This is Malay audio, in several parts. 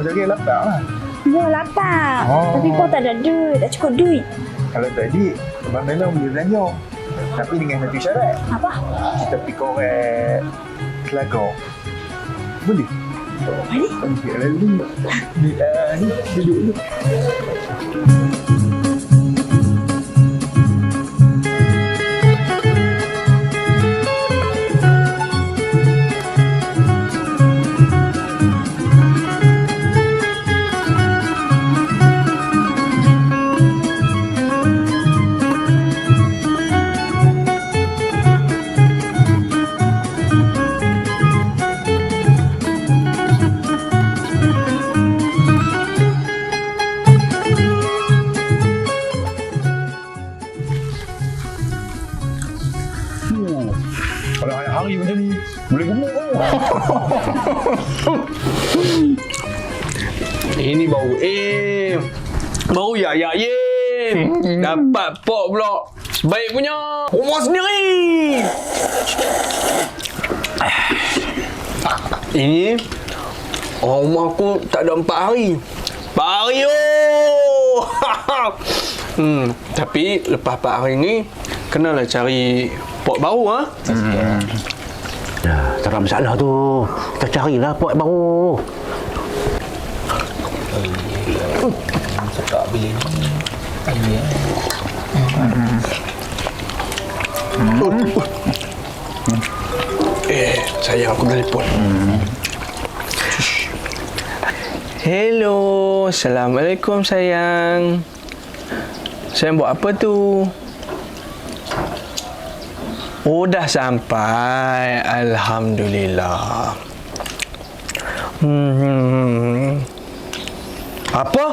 cari lapar lah. Ya, lapar. Tapi kau tak ada duit, tak cukup duit. Kalau tak duit, Abang Melon boleh belanja. Tapi dengan satu syarat. Apa? Kita pergi korek Selagor. Boleh? Boleh. Okey, lalu ni duduk dulu. Kalau hari-hari macam ni, boleh gemuk kau. Ini bau bau ya. Dapat pok pula. Baik punya. Rumah sendiri. Ini orang rumah aku tak ada 4 hari. 4 hari tapi lepas 4 hari ni kenalah cari pot baru ah. Tak ada masalah tu. Kita carilah pot baru. Cakap bila ni. Sayang aku telefon. Hello, Assalamualaikum sayang. Sayang buat apa tu? Oh, dah sampai. Alhamdulillah. Apa?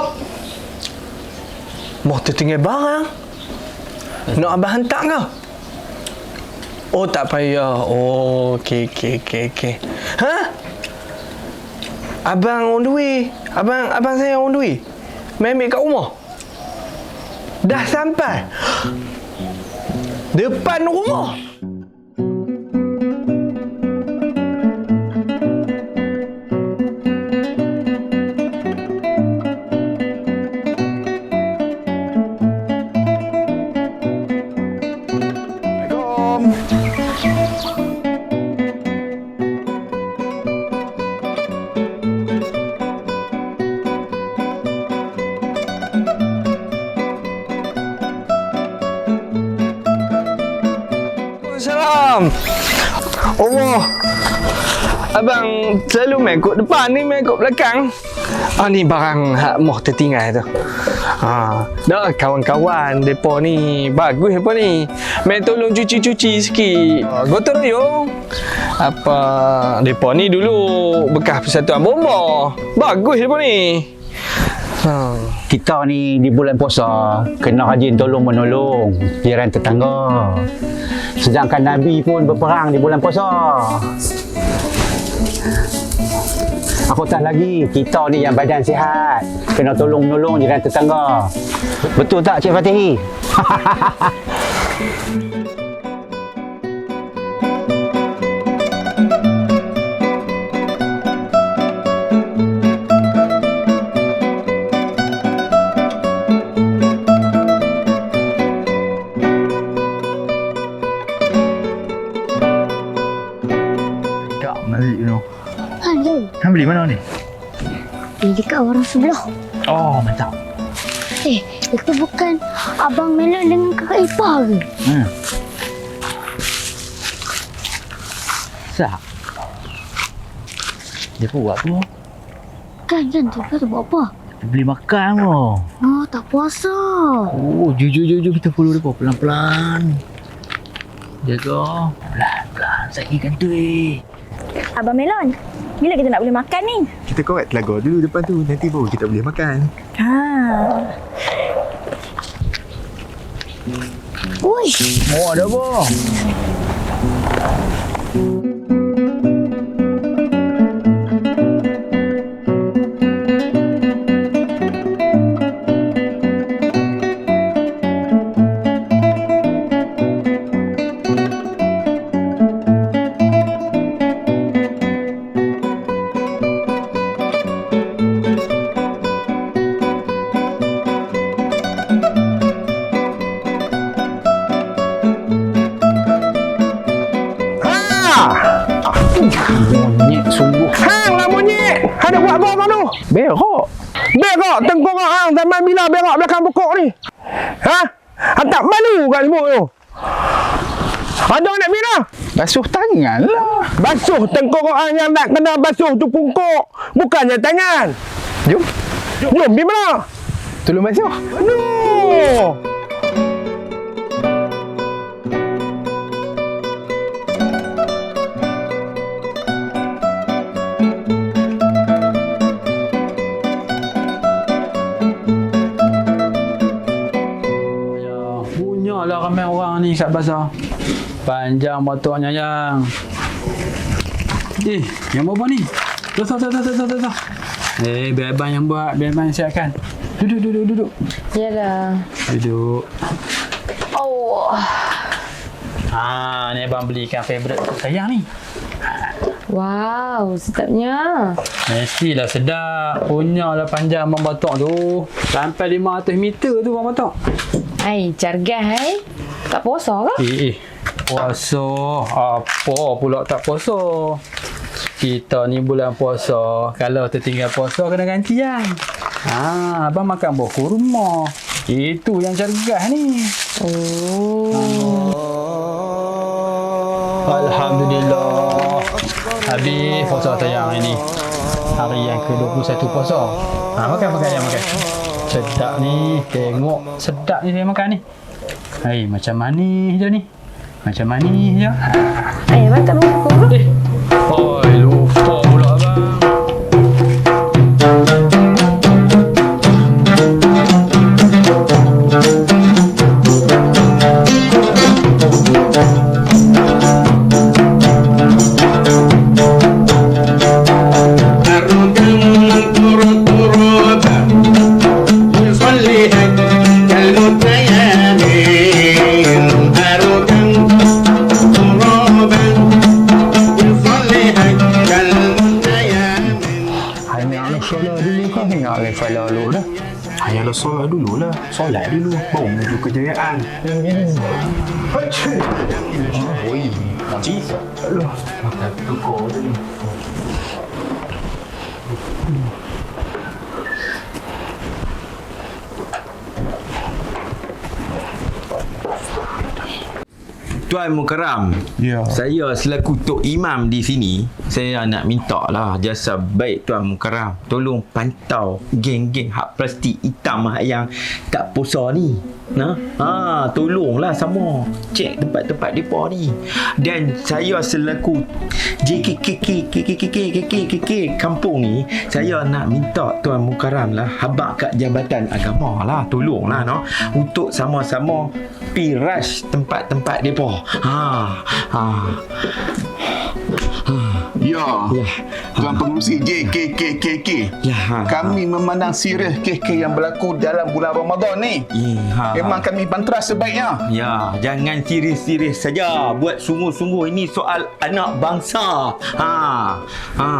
Mau tertinggal barang? Nak abang hantar ke? Oh, tak payah. Oh, okey. Ha? Abang on the way. Abang saya on the way. Mai ambil kat rumah. Dah sampai. Depan rumah. Salam. Allah. Abang selalu main kat depan ni, main kat belakang. Ni barang hak moh tertinggal tu. Dah kawan-kawan depa ni bagus depa ni. Main tolong cuci-cuci sikit. Gotong royong. Apa depa ni dulu bekas persatuan bomba. Bagus depa ni. Kita ni di bulan puasa kena rajin tolong-menolong jiran tetangga. Sedangkan Nabi pun berperang di bulan puasa. Apatah lagi kita ni yang badan sihat kena tolong-menolong jiran tetangga. Betul tak Cik Fatihi? Han beli mana ni? Ini dekat orang sebelah. Oh, mantap. Itu bukan Abang Melon dengan kakak ipar ke? Sah. Dia pun buat apa? Kan, dia tu buat apa? Beli makan oh. Oh, tak puasa. Oh, jujur kita follow dia pelan-pelan. Jaga. Pelan-pelan. Saya kan tu Abang Melon, bila kita nak boleh makan ni? Kita korek Telaga dulu depan tu. Nanti baru kita boleh makan. Uish. Oh, ada apa? Ada buat apa kau tu? Berak. Berak tengkorak hang zaman bila berak belakang pokok ni. Ha? Hang tak malu kat semua tu. Ada nak bila? Basuh tangan lah. Basuh tengkorak hang yang nak kena basuh tu pungkuk. Bukannya tangan. Jom. Jom, pergi mana? Tolong basuh. No! Punya lah ramai orang ni kat bazar. Panjang motornya yang. Yang berapa ni? Tuh. Biar abang yang buat, biar abang yang siapkan. Duduk. Yalah. Duduk. Oh. Ni abang belikan favourite sayang ni. Wow, sedapnya. Mestilah sedap. Punya lah panjang abang batok tu. Sampai 500 meter tu abang batok. Ai, cergas Tak puasa ke? Puasa. Apa pula tak puasa? Kita ni bulan puasa. Kalau tertinggal puasa kena ganti kan. Abang makan buah kurma. Itu yang cergas ni. Alhamdulillah. Habis puasa sayang ini. Hari yang ke-21 puasa. Makan. Sedap ni. Tengok sedap ni saya makan ni. Macam manis je ni. Ai, abang tak makan ke? Lupa pula abang. Ayalah solat dulu lah. Solat dulu. Baru menuju kejayaan. Oi, Makcik. Alah, makan tukar tadi. Tuan Mukarram, Ya. saya selaku Tok Imam di sini, saya nak minta lah jasa baik Tuan Mukarram. Tolong pantau geng-geng hak plastik hitam yang tak puasa ni. Tolonglah sama cek tempat-tempat depa ni. Dan saya selaku JKK kampung ni, saya nak minta Tuan Mukarram lah, habaq kat Jabatan Agama lah, tolonglah untuk sama-sama pi rush tempat-tempat depa. Ya, Tuan Pengerusi JKKKK. Kami memandang serius kes-kes yang berlaku dalam bulan Ramadan ni. Memang kami bantras sebaiknya. Ya, jangan serius-serius saja. Buat sungguh-sungguh, ini soal anak bangsa.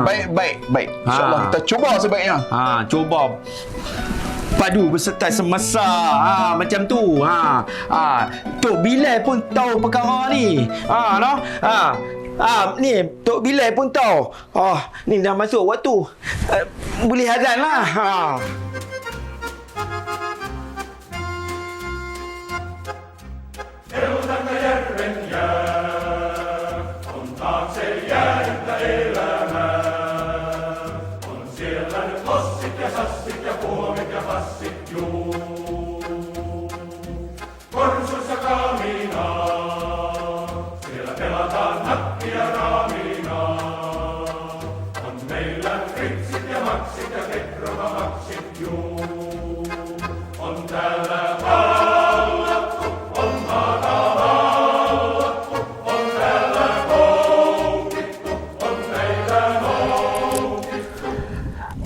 Baik. InsyaAllah kita cuba sebaiknya. Cuba padu berserta semasa. Macam tu. Tok Bilal pun tahu perkara ni. Ni Tok Bilal pun tahu. Ni dah masuk waktu. Boleh azan lah.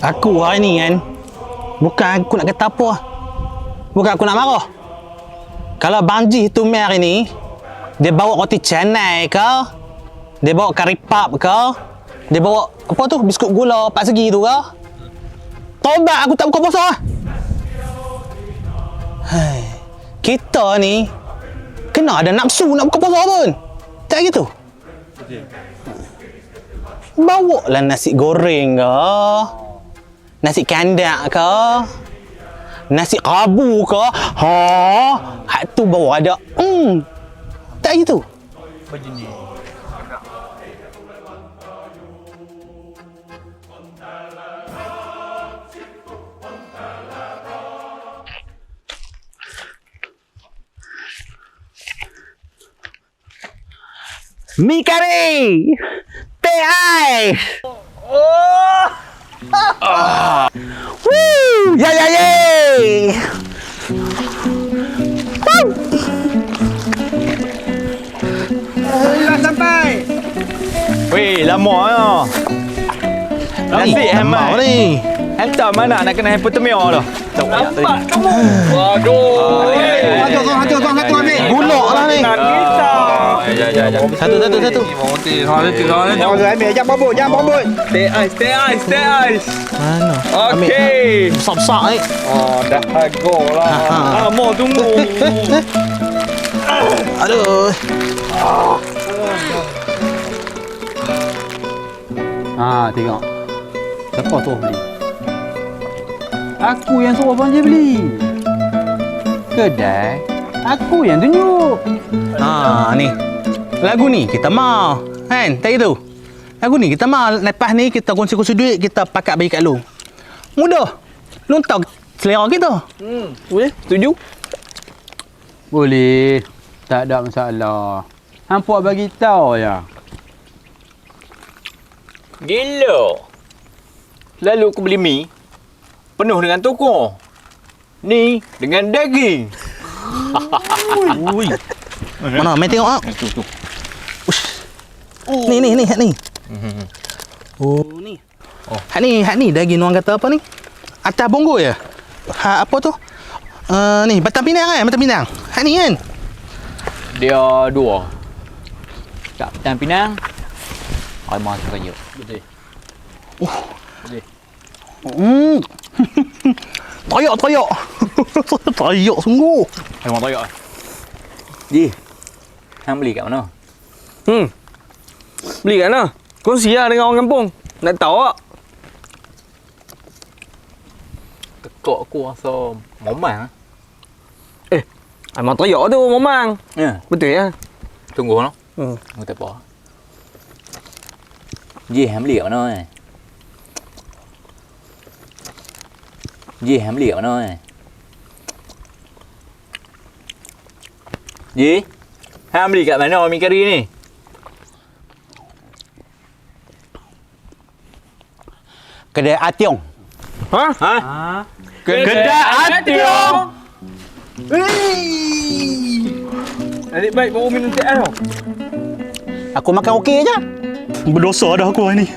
Aku hari ni kan, bukan aku nak kata apa. Bukan aku nak marah. Kalau Bang Ji tu main hari ni, dia bawa roti canai ke, dia bawa kari pap ke, dia bawa apa tu, biskut gula 4 segi tu ke, tobat aku tak buka puasa. Kita ni kena ada nafsu nak buka puasa pun. Tak gitu. Bawa lah nasi goreng ke, Nasi kandak ke? Nasi kabu ke? Ha, hak tu baru ada. Tak gitu. Mi kari. Teh ais. Woo! Ya ya ya. Weh, lama ya. Nasi Ahmad ni. Entah mana nak kena handphone temia dah. Nampak kamu. Waduh. Satu ambil. Gulok lah ni. Ya. Satu. Ambil. Jangan bobot. Stay ice. Mana? Okey. Besar-besar ni. Oh, dah hago lah. Mau tunggu. Aduh. Tengok. Siapa tu beli? Aku yang suruh abang je beli. Kedai, aku yang tunjuk. Ni. Lagu ni kita mau. Kan? Tak gitu? Lagu ni kita mau. Lepas ni kita kongsi-kongsi duit, kita pakat bagi kat lu. Mudah. Lu tahu selera kita. Boleh? Setuju? Boleh. Tak ada masalah. Hampa bagi tahu ya. Gila. Lalu aku beli mi penuh dengan tokong. Ni dengan daging. Ui. Mana? Main tengok ah. Tu. Ush. Ni. Oh, ni. Hak ni daging orang kata apa ni? Atas bonggol ya? Hak apa tu? Ni batang pinang kan? Batang pinang. Hak ni kan? Dia dua. Tak Batang Pinang. Aiman tu kaya. Betul. Toyok. Toyok sungguh. Aiman toyok. Ji. Hang beli kat mana? Beli kat mana? Kongsi lah dengan orang kampung. Nak tahu tak? Tekak aku rasa momang. Memang toyok tu, Momang. Ya. Betul ya? Tunggu no. Aku tak apa. Ji, hang beli kat mana? Ji, hang beli kat mana? Ji, hang beli kat mana mi kari ni? Kedai Ationg. Ha? Kedai Ationg. Adik baik baru minum teh tau. Aku makan okey je. Berdosa dah aku hari ni.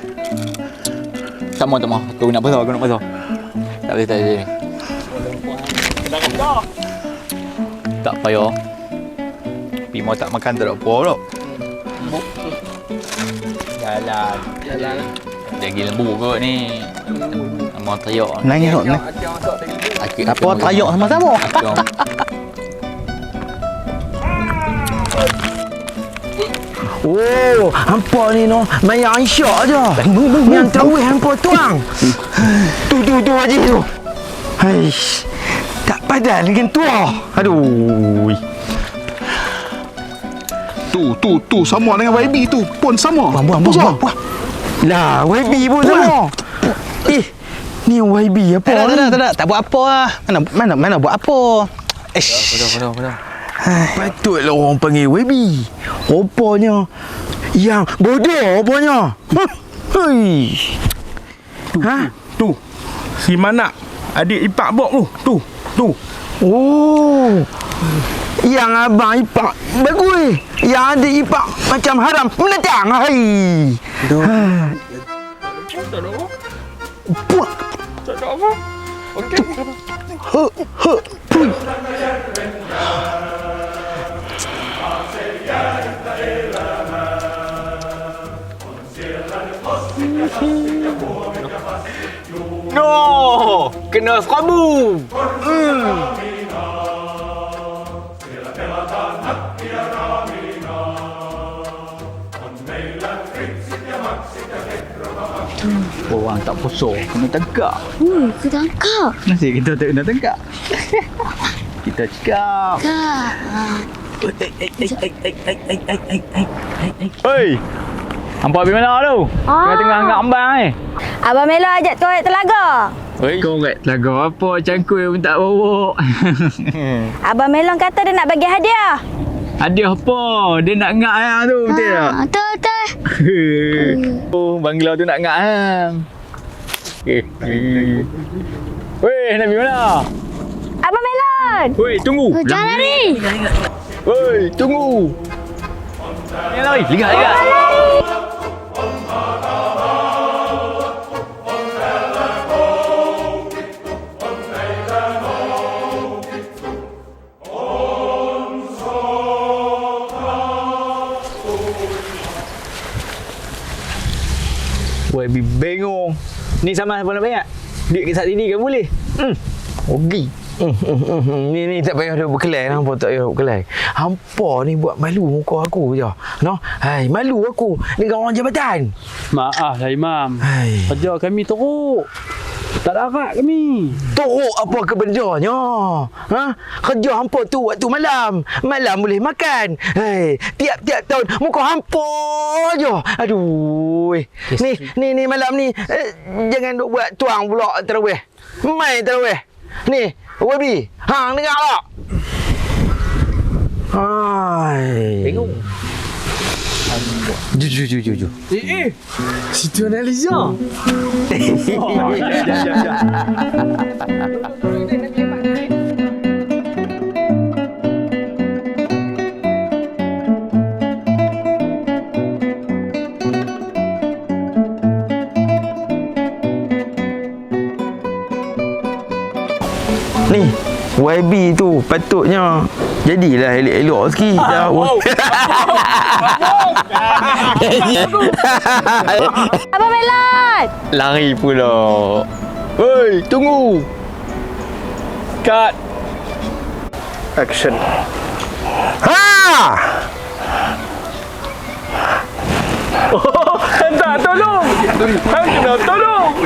Tak mau. Aku nak pasal. Tak boleh. Tak payah. Pimo tak makan tak ada apa tau. Jalan. Daging lembu kot ni. Mau tayok. Nangis kau. Apa tayok sama-sama? Oh, hampa ni no, main Aisyah je. Yang tahu hampa tuang. Tu Haji tu. Haish. Tak padan dengan tua. Aduh. Tu sama dengan YB tu pun sama. Buang. Lah, YB pun sama. Ni YB apa ni? Tak buat apa lah. Mana buat apa? Betul. Patutlah orang panggil YB. Rupanya yang bodoh rupanya. Hei. Tu. Si Manak. Adik Ipak Bok tu. Oh. Yang abang Ipak bagus. Yang adik Ipak macam haram menentang. Hai. Puak. Tak ada apa. Okey. No, kena serabu. orang tak puasa kena tegak. Aku tangkap. Nasi kita tak kena tegak. Kita cakap. Kak. Hei. Hampa pergi mana tu? Tengah-tengah angkat ambang ni. Abang Melo ajak korek telaga. Hei. Korek telaga apa? Cangkul pun tak bawa. Abang Melon kata dia nak bagi hadiah. Hadiah apa? Dia nak ngak ayam tu, betul tak? Betul. Oh, Bangla tu nak ngak ayam. Weh, nak pergi mana? Abang Melon. Weh, tunggu. Jangan lari. Weh, tunggu. Jangan lari. Lihat. Weh, bengong. Ni sama apa nak bayar? Duit ke saat ini kan boleh? Rugi. Ni tak payah duk berkelai. Hampa tak payah duk berkelai. Hampa ni buat malu muka aku je. No? Hai, malu aku dengan orang jabatan. Maaf lah Imam. Hai. Kerja kami teruk. Tak darat kami. Teruk apa kebenarnya? Ha? Kerja hampa tu waktu malam. Malam boleh makan. Hai, tiap-tiap tahun muka hampa je. Aduh. Ni malam ni jangan duk buat tuang pula tarawih. Mai tarawih. Ni, Wabi. Hang dengar tak? Hai. Tengok. Jujur. Situ Analiza. Ni, YB tu patutnya jadilah elok-elok sikit. Abang Melon. Lari pula. Hei, tunggu. Cut. Action. Ha! Tak, tolong. Hang kena tolong.